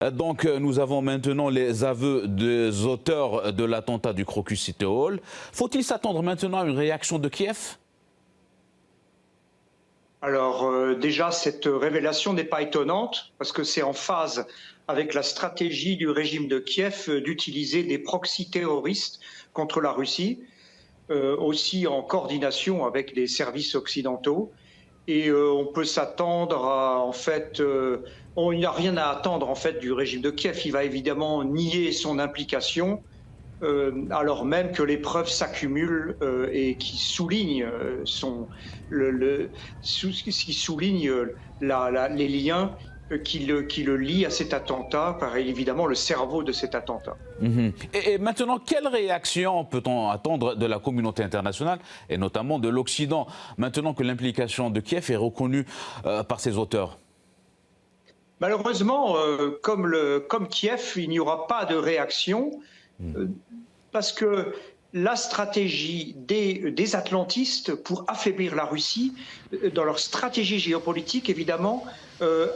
Nous avons maintenant les aveux des auteurs de l'attentat du Crocus City Hall. Faut-il s'attendre maintenant à une réaction de Kiev? Alors déjà, cette révélation n'est pas étonnante parce que c'est en phase avec la stratégie du régime de Kiev d'utiliser des proxys terroristes contre la Russie, aussi en coordination avec des services occidentaux. Et on peut s'attendre à, il n'y a rien à attendre en fait du régime de Kiev. Il va évidemment nier son implication, alors même que les preuves s'accumulent et qui soulignent les liens qui le lient à cet attentat, par évidemment le cerveau de cet attentat. Et maintenant, quelle réaction peut-on attendre de la communauté internationale et notamment de l'Occident, maintenant que l'implication de Kiev est reconnue par ses auteurs? Malheureusement, comme Kiev, il n'y aura pas de réaction parce que la stratégie des atlantistes pour affaiblir la Russie, dans leur stratégie géopolitique évidemment,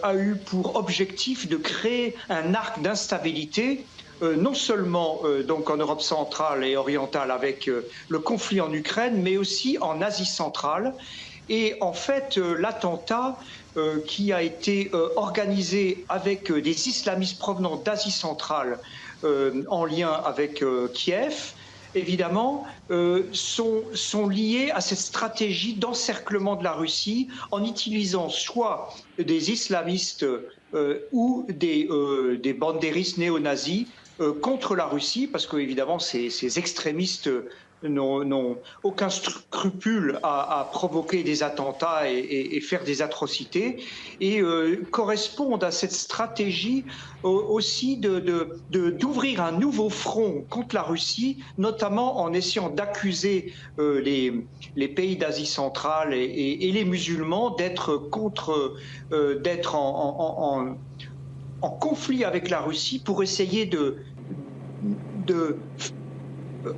a eu pour objectif de créer un arc d'instabilité, non seulement donc en Europe centrale et orientale avec le conflit en Ukraine, mais aussi en Asie centrale. Et en fait, l'attentat qui a été organisé avec des islamistes provenant d'Asie centrale en lien avec Kiev, évidemment, sont liés à cette stratégie d'encerclement de la Russie en utilisant soit des islamistes ou des bandéristes néo-nazis contre la Russie, parce que évidemment ces extrémistes n'ont aucun scrupule à provoquer des attentats et faire des atrocités, et correspondent à cette stratégie aussi d'ouvrir un nouveau front contre la Russie, notamment en essayant d'accuser les pays d'Asie centrale et les musulmans d'être en conflit avec la Russie pour essayer de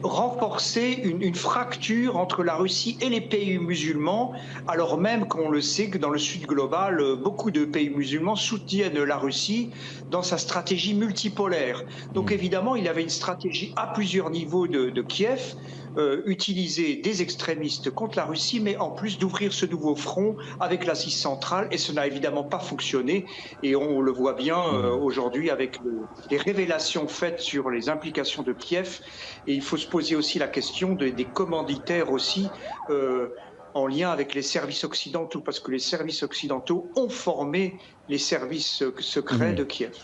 renforcer une fracture entre la Russie et les pays musulmans, alors même qu'on le sait que dans le sud global, beaucoup de pays musulmans soutiennent la Russie dans sa stratégie multipolaire. Donc évidemment, il y avait une stratégie à plusieurs niveaux de Kiev, utiliser des extrémistes contre la Russie, mais en plus d'ouvrir ce nouveau front avec l'Asie centrale, et ce n'a évidemment pas fonctionné, et on le voit bien aujourd'hui avec les révélations faites sur les implications de Kiev, et il faut se poser aussi la question des commanditaires aussi, en lien avec les services occidentaux, parce que les services occidentaux ont formé les services secrets de Kiev.